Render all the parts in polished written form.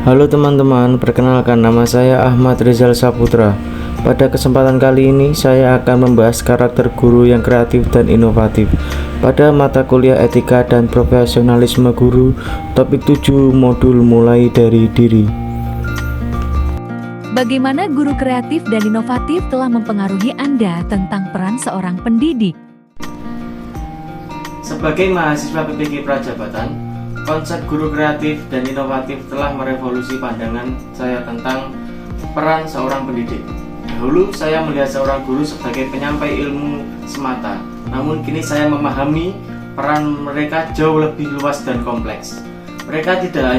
Halo teman-teman, perkenalkan nama saya Ahmad Rizal Saputra. Pada kesempatan kali ini saya akan membahas karakter guru yang kreatif dan inovatif pada mata kuliah etika dan profesionalisme guru, topik 7 modul mulai dari diri. Bagaimana guru kreatif dan inovatif telah mempengaruhi Anda tentang peran seorang pendidik? Sebagai mahasiswa PPG Prajabatan, konsep guru kreatif dan inovatif telah merevolusi pandangan saya tentang peran seorang pendidik. Dahulu saya melihat seorang guru sebagai penyampai ilmu semata, namun kini saya memahami peran mereka jauh lebih luas dan kompleks. Mereka tidak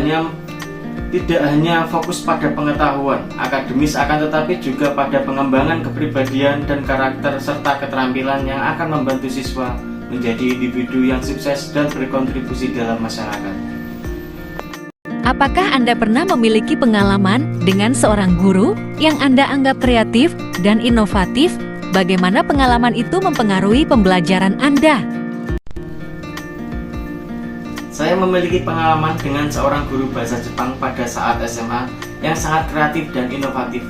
hanya fokus pada pengetahuan akademis, akan tetapi juga pada pengembangan kepribadian dan karakter serta keterampilan yang akan membantu siswa menjadi individu yang sukses dan berkontribusi dalam masyarakat. Apakah Anda pernah memiliki pengalaman dengan seorang guru yang Anda anggap kreatif dan inovatif? Bagaimana pengalaman itu mempengaruhi pembelajaran Anda? Saya memiliki pengalaman dengan seorang guru bahasa Jepang pada saat SMA yang sangat kreatif dan inovatif.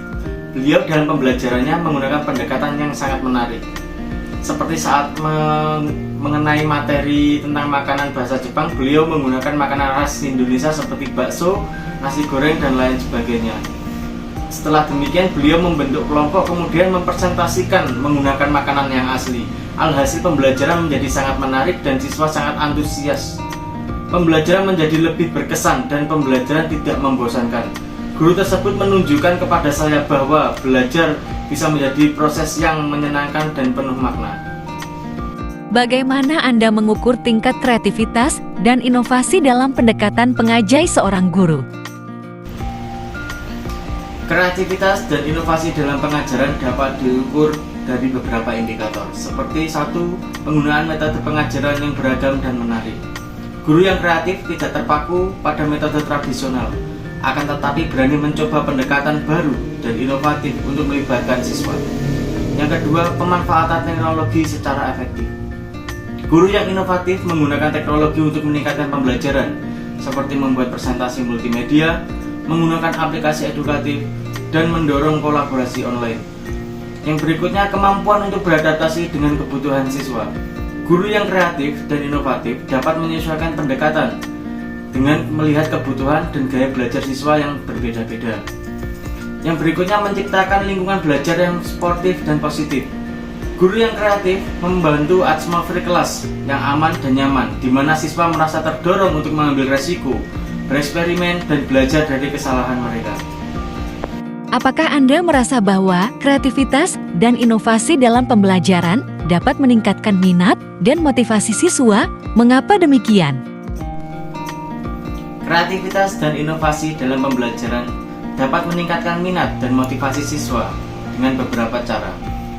Beliau dalam pembelajarannya menggunakan pendekatan yang sangat menarik. Seperti saat mengenai materi tentang makanan bahasa Jepang, beliau menggunakan makanan khas Indonesia seperti bakso, nasi goreng, dan lain sebagainya. Setelah demikian, beliau membentuk kelompok kemudian mempresentasikan menggunakan makanan yang asli. Alhasil pembelajaran menjadi sangat menarik dan siswa sangat antusias. Pembelajaran menjadi lebih berkesan dan pembelajaran tidak membosankan. Guru tersebut menunjukkan kepada saya bahwa belajar bisa menjadi proses yang menyenangkan dan penuh makna. Bagaimana Anda mengukur tingkat kreativitas dan inovasi dalam pendekatan pengajar seorang guru? Kreativitas dan inovasi dalam pengajaran dapat diukur dari beberapa indikator, seperti 1. Penggunaan metode pengajaran yang beragam dan menarik. Guru yang kreatif tidak terpaku pada metode tradisional, akan tetapi berani mencoba pendekatan baru dan inovatif untuk melibatkan siswa. Yang kedua, pemanfaatan teknologi secara efektif. Guru yang inovatif menggunakan teknologi untuk meningkatkan pembelajaran, seperti membuat presentasi multimedia, menggunakan aplikasi edukatif, dan mendorong kolaborasi online. Yang berikutnya, kemampuan untuk beradaptasi dengan kebutuhan siswa. Guru yang kreatif dan inovatif dapat menyesuaikan pendekatan dengan melihat kebutuhan dan gaya belajar siswa yang berbeda-beda. Yang berikutnya, menciptakan lingkungan belajar yang sportif dan positif. Guru yang kreatif membantu atmosfer kelas yang aman dan nyaman, di mana siswa merasa terdorong untuk mengambil resiko, bereksperimen, dan belajar dari kesalahan mereka. Apakah Anda merasa bahwa kreativitas dan inovasi dalam pembelajaran dapat meningkatkan minat dan motivasi siswa? Mengapa demikian? Kreativitas dan inovasi dalam pembelajaran dapat meningkatkan minat dan motivasi siswa dengan beberapa cara.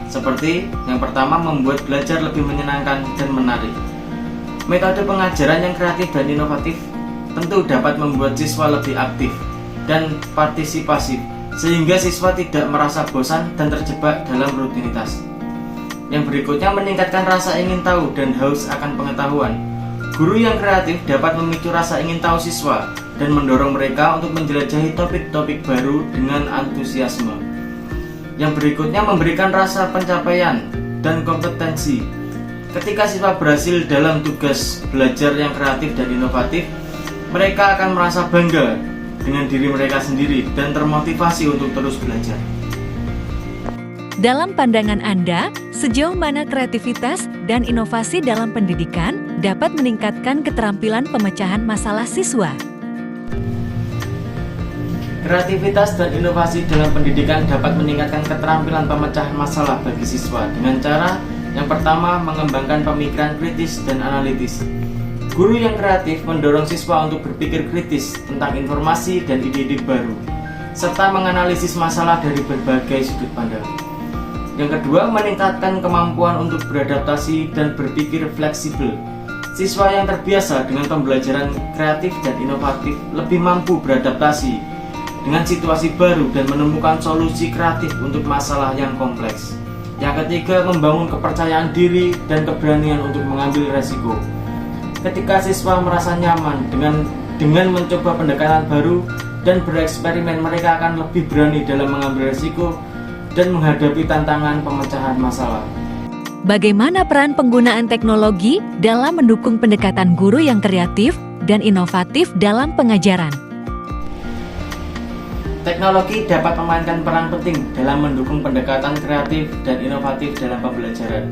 Seperti yang pertama, membuat belajar lebih menyenangkan dan menarik. Metode pengajaran yang kreatif dan inovatif tentu dapat membuat siswa lebih aktif dan partisipasif, sehingga siswa tidak merasa bosan dan terjebak dalam rutinitas. Yang berikutnya, meningkatkan rasa ingin tahu dan haus akan pengetahuan. Guru yang kreatif dapat memicu rasa ingin tahu siswa dan mendorong mereka untuk menjelajahi topik-topik baru dengan antusiasme. Yang berikutnya, memberikan rasa pencapaian dan kompetensi. Ketika siswa berhasil dalam tugas belajar yang kreatif dan inovatif, mereka akan merasa bangga dengan diri mereka sendiri dan termotivasi untuk terus belajar. Dalam pandangan Anda, sejauh mana kreativitas dan inovasi dalam pendidikan dapat meningkatkan keterampilan pemecahan masalah siswa? Kreativitas dan inovasi dalam pendidikan dapat meningkatkan keterampilan pemecahan masalah bagi siswa dengan cara yang pertama, mengembangkan pemikiran kritis dan analitis. Guru yang kreatif mendorong siswa untuk berpikir kritis tentang informasi dan ide-ide baru, serta menganalisis masalah dari berbagai sudut pandang. Yang kedua, meningkatkan kemampuan untuk beradaptasi dan berpikir fleksibel. Siswa yang terbiasa dengan pembelajaran kreatif dan inovatif lebih mampu beradaptasi dengan situasi baru dan menemukan solusi kreatif untuk masalah yang kompleks. Yang ketiga, membangun kepercayaan diri dan keberanian untuk mengambil resiko. Ketika siswa merasa nyaman dengan mencoba pendekatan baru dan bereksperimen, mereka akan lebih berani dalam mengambil risiko dan menghadapi tantangan pemecahan masalah. Bagaimana peran penggunaan teknologi dalam mendukung pendekatan guru yang kreatif dan inovatif dalam pengajaran? Teknologi dapat memainkan peran penting dalam mendukung pendekatan kreatif dan inovatif dalam pembelajaran.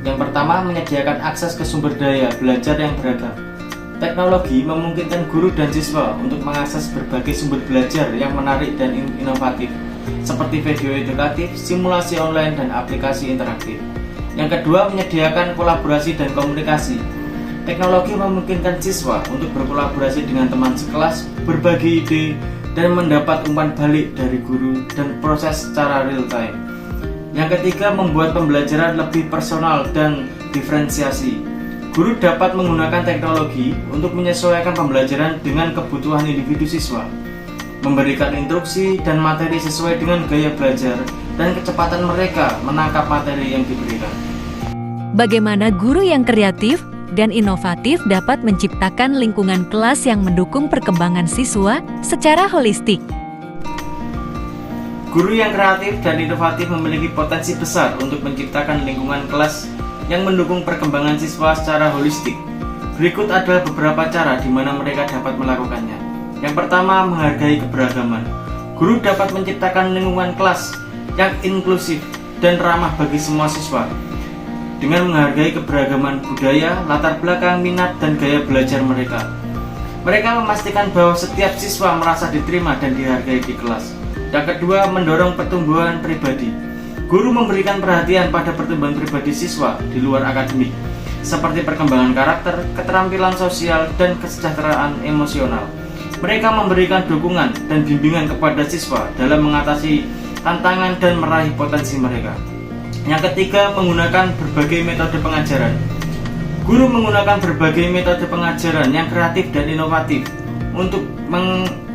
Yang pertama, menyediakan akses ke sumber daya belajar yang beragam. Teknologi memungkinkan guru dan siswa untuk mengakses berbagai sumber belajar yang menarik dan inovatif, seperti video edukatif, simulasi online, dan aplikasi interaktif. Yang kedua, menyediakan kolaborasi dan komunikasi. Teknologi memungkinkan siswa untuk berkolaborasi dengan teman sekelas, berbagi ide, dan mendapat umpan balik dari guru dan proses secara real time. Yang ketiga, membuat pembelajaran lebih personal dan diferensiasi. Guru dapat menggunakan teknologi untuk menyesuaikan pembelajaran dengan kebutuhan individu siswa, memberikan instruksi dan materi sesuai dengan gaya belajar dan kecepatan mereka menangkap materi yang diberikan. Bagaimana guru yang kreatif dan inovatif dapat menciptakan lingkungan kelas yang mendukung perkembangan siswa secara holistik? Guru yang kreatif dan inovatif memiliki potensi besar untuk menciptakan lingkungan kelas yang mendukung perkembangan siswa secara holistik. Berikut adalah beberapa cara di mana mereka dapat melakukannya. Yang pertama, menghargai keberagaman. Guru dapat menciptakan lingkungan kelas yang inklusif dan ramah bagi semua siswa dengan menghargai keberagaman budaya, latar belakang, minat, dan gaya belajar mereka. Mereka memastikan bahwa setiap siswa merasa diterima dan dihargai di kelas. Yang kedua, mendorong pertumbuhan pribadi. Guru memberikan perhatian pada pertumbuhan pribadi siswa di luar akademik, seperti perkembangan karakter, keterampilan sosial, dan kesejahteraan emosional. Mereka memberikan dukungan dan bimbingan kepada siswa dalam mengatasi tantangan dan meraih potensi mereka. Yang ketiga, menggunakan berbagai metode pengajaran. Guru menggunakan berbagai metode pengajaran yang kreatif dan inovatif untuk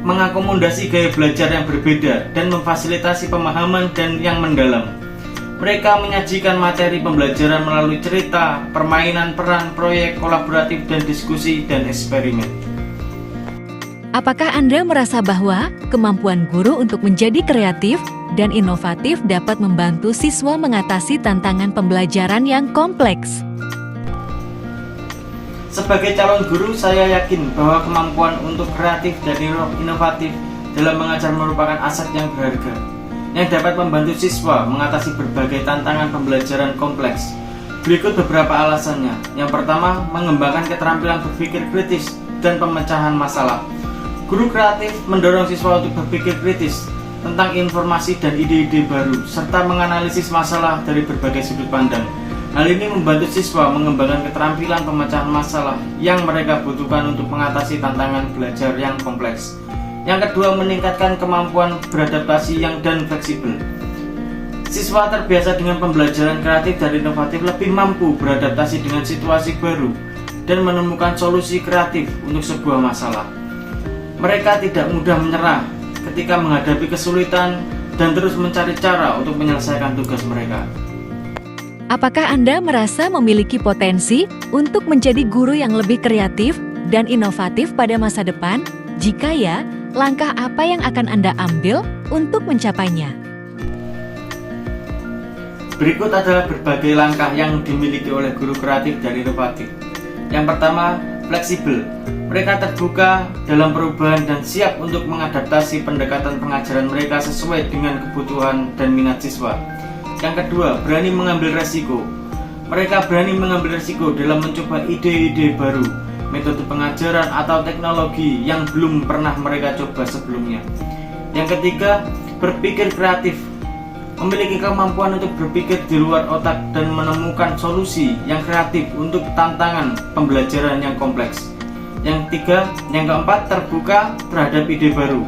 mengakomodasi gaya belajar yang berbeda dan memfasilitasi pemahaman dan yang mendalam. Mereka menyajikan materi pembelajaran melalui cerita, permainan peran, proyek kolaboratif, dan diskusi dan eksperimen. Apakah Anda merasa bahwa kemampuan guru untuk menjadi kreatif dan inovatif dapat membantu siswa mengatasi tantangan pembelajaran yang kompleks? Sebagai calon guru, saya yakin bahwa kemampuan untuk kreatif dan inovatif dalam mengajar merupakan aset yang berharga, yang dapat membantu siswa mengatasi berbagai tantangan pembelajaran kompleks. Berikut beberapa alasannya. Yang pertama, mengembangkan keterampilan berpikir kritis dan pemecahan masalah. Guru kreatif mendorong siswa untuk berpikir kritis tentang informasi dan ide-ide baru, serta menganalisis masalah dari berbagai sudut pandang. Hal ini membantu siswa mengembangkan keterampilan pemecahan masalah yang mereka butuhkan untuk mengatasi tantangan belajar yang kompleks. Yang kedua, meningkatkan kemampuan beradaptasi dan fleksibel. Siswa terbiasa dengan pembelajaran kreatif dan inovatif lebih mampu beradaptasi dengan situasi baru dan menemukan solusi kreatif untuk sebuah masalah. Mereka tidak mudah menyerah ketika menghadapi kesulitan dan terus mencari cara untuk menyelesaikan tugas mereka. Apakah Anda merasa memiliki potensi untuk menjadi guru yang lebih kreatif dan inovatif pada masa depan? Jika ya, langkah apa yang akan Anda ambil untuk mencapainya? Berikut adalah berbagai langkah yang dimiliki oleh guru kreatif dan inovatif. Yang pertama, fleksibel. Mereka terbuka dalam perubahan dan siap untuk mengadaptasi pendekatan pengajaran mereka sesuai dengan kebutuhan dan minat siswa. Yang kedua, berani mengambil resiko. Mereka berani mengambil resiko dalam mencoba ide-ide baru, metode pengajaran atau teknologi yang belum pernah mereka coba sebelumnya. Yang ketiga, berpikir kreatif. Memiliki kemampuan untuk berpikir di luar otak dan menemukan solusi yang kreatif untuk tantangan pembelajaran yang kompleks. Yang keempat, terbuka terhadap ide baru.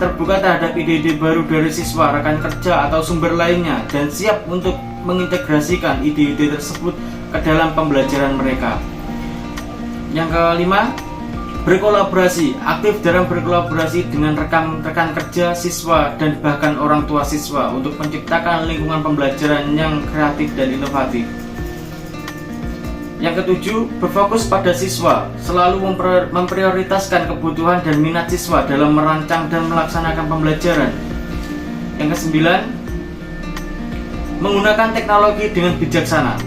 Terbuka terhadap ide-ide baru dari siswa, rekan kerja, atau sumber lainnya, dan siap untuk mengintegrasikan ide-ide tersebut ke dalam pembelajaran mereka. Yang kelima, berkolaborasi. Aktif dalam berkolaborasi dengan rekan kerja, siswa, dan bahkan orang tua siswa untuk menciptakan lingkungan pembelajaran yang kreatif dan inovatif. Yang ketujuh, berfokus pada siswa, selalu memprioritaskan kebutuhan dan minat siswa dalam merancang dan melaksanakan pembelajaran. Yang kesembilan, menggunakan teknologi dengan bijaksana.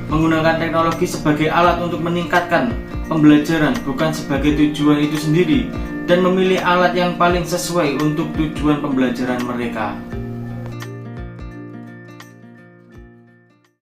Menggunakan teknologi sebagai alat untuk meningkatkan pembelajaran, bukan sebagai tujuan itu sendiri, dan memilih alat yang paling sesuai untuk tujuan pembelajaran mereka.